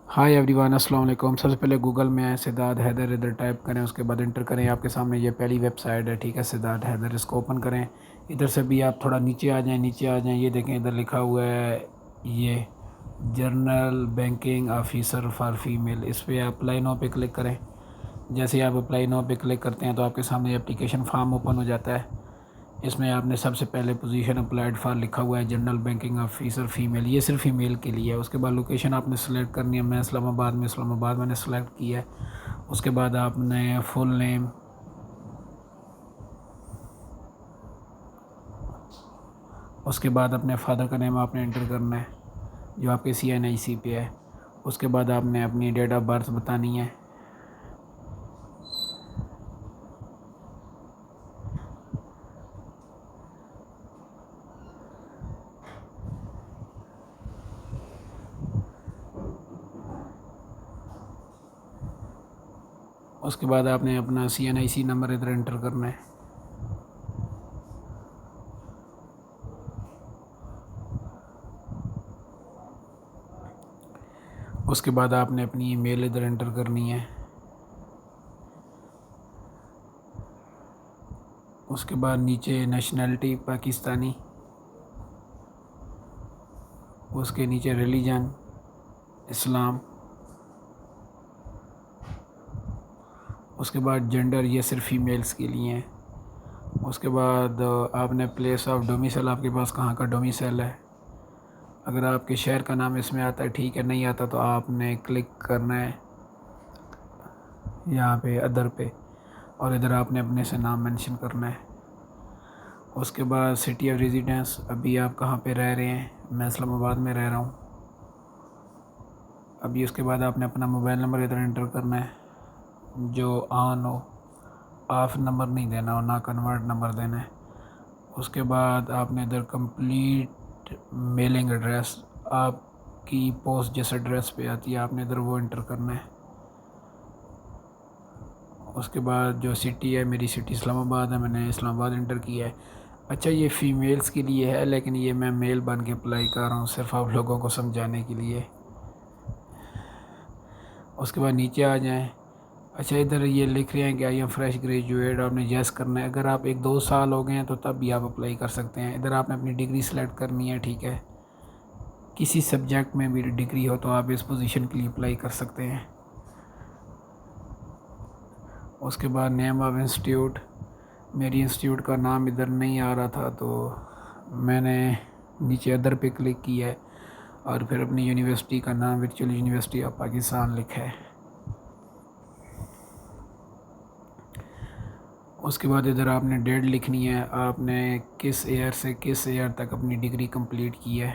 Hi everyone, अस्सलाम वालेकुम। सबसे पहले गूगल में आए, सिद्धार्थ हैदर इधर टाइप करें, उसके बाद इंटर करें। आपके सामने ये पहली वेबसाइट है, ठीक है, सिद्धार्थ हैदर। इसको ओपन करें। इधर से भी आप थोड़ा नीचे आ जाएं, नीचे आ जाएं। ये देखें, इधर लिखा हुआ है ये journal banking officer for female. इस पर आप अप्लाई नाउ पे क्लिक करें। जैसे ही आप अप्लाई नाउ पे क्लिक करते हैं तो आपके सामने एप्लीकेशन फॉर्म ओपन हो जाता है। इसमें आपने सबसे पहले पोजीशन अप्लाइड फॉर लिखा हुआ है जनरल बैंकिंग ऑफिसर फ़ीमेल, ये सिर्फ फीमेल के लिए है। उसके बाद लोकेशन आपने सेलेक्ट करनी है। मैं इस्लामाबाद मैंने सेलेक्ट किया है। उसके बाद आपने फुल नेम, उसके बाद अपने फादर का नेम आपने इंटर करना है जो आपके CNIC पे है। उसके बाद आपने अपनी डेट ऑफ बर्थ बतानी है। उसके बाद आपने अपना CNIC नंबर इधर इंटर करना है। उसके बाद आपने अपनी ईमेल इधर इंटर करनी है। उसके बाद नीचे नेशनैलिटी पाकिस्तानी, उसके नीचे रिलीजन इस्लाम, उसके बाद जेंडर, ये सिर्फ फीमेल्स के लिए हैं। उसके बाद आपने प्लेस ऑफ डोमिसाइल, आपके पास कहाँ का डोमिसाइल है। अगर आपके शहर का नाम इसमें आता है, ठीक है, नहीं आता तो आपने क्लिक करना है यहाँ पे अदर पे, और इधर आपने अपने से नाम मेंशन करना है। उसके बाद सिटी ऑफ रेजिडेंस, अभी आप कहाँ पे रह रहे हैं। मैं इस्लामाबाद में रह रहा हूँ अभी। उसके बाद आपने अपना मोबाइल नंबर इधर एंटर करना है जो ऑन हो, ऑफ नंबर नहीं देना हो, ना कन्वर्ट नंबर देना है। उसके बाद आपने इधर कंप्लीट मेलिंग एड्रेस, आपकी पोस्ट जिस एड्रेस पे आती है आपने इधर वो इंटर करना है। उसके बाद जो सिटी है, मेरी सिटी इस्लामाबाद है, मैंने इस्लामाबाद इंटर किया है। अच्छा, ये फ़ीमेल्स के लिए है, लेकिन ये मैं मेल बन के अप्लाई कर रहा हूँ सिर्फ आप लोगों को समझाने के लिए। उसके बाद नीचे आ जाएं। अच्छा, इधर ये लिख रहे हैं कि आई एम फ्रेश ग्रेजुएट, आपने यस करना है। अगर आप 1-2 साल हो गए हैं तो तब भी आप अप्लाई कर सकते हैं। इधर आपने अपनी डिग्री सेलेक्ट करनी है, ठीक है। किसी सब्जेक्ट में भी डिग्री हो तो आप इस पोजीशन के लिए अप्लाई कर सकते हैं। उसके बाद नेम ऑफ इंस्टीट्यूट, मेरी इंस्टीट्यूट का नाम इधर नहीं आ रहा था तो मैंने नीचे अदर पे क्लिक किया है और फिर अपनी यूनिवर्सिटी का नाम वर्चुअल यूनिवर्सिटी ऑफ पाकिस्तान लिखा है। उसके बाद इधर आपने डेट लिखनी है, आपने किस ईयर से किस ईयर तक अपनी डिग्री कंप्लीट की है।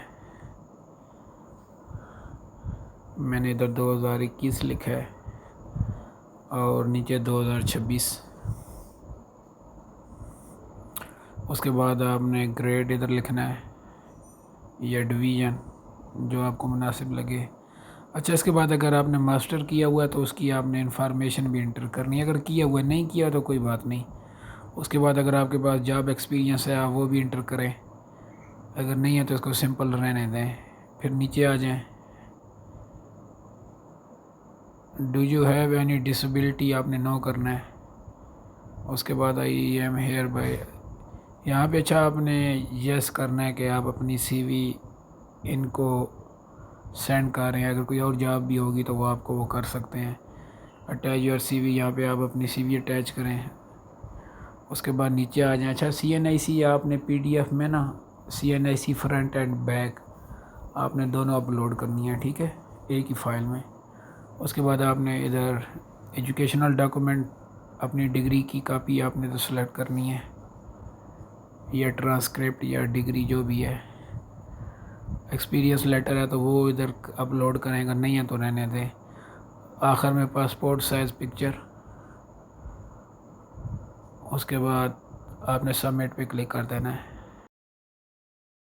मैंने इधर 2021 लिखा है और नीचे 2026। उसके बाद आपने ग्रेड इधर लिखना है या डिवीज़न, जो आपको मुनासिब लगे। अच्छा, इसके बाद अगर आपने मास्टर किया हुआ है तो उसकी आपने इंफॉर्मेशन भी इंटर करनी है। अगर किया हुआ नहीं किया तो कोई बात नहीं। उसके बाद अगर आपके पास जॉब एक्सपीरियंस है आप वो भी इंटर करें। अगर नहीं है तो इसको सिंपल रहने दें। फिर नीचे आ जाएं। Do you have any disability, आपने नो करना है। उसके बाद आई एम हेयर बाय, यहाँ पे अच्छा आपने यस करना है कि आप अपनी CV इनको सेंड कर रहे हैं। अगर कोई और जॉब भी होगी तो वो आपको वो कर सकते हैं। अटैच योर CV, यहाँ पे आप अपनी CV अटैच करें। उसके बाद नीचे आ जाएं। अच्छा, CNIC आपने PDF में ना, CNIC फ्रंट एंड बैक आपने दोनों अपलोड करनी है, ठीक है, एक ही फाइल में। उसके बाद आपने इधर एजुकेशनल डॉक्यूमेंट, अपनी डिग्री की कॉपी आपने तो सेलेक्ट करनी है, या ट्रांसक्रिप्ट या डिग्री जो भी है। एक्सपीरियंस लेटर है तो वो इधर अपलोड करेंगे, नहीं है तो रहने दें। आखिर में पासपोर्ट साइज़ पिक्चर। उसके बाद आपने सबमिट पे क्लिक कर देना है।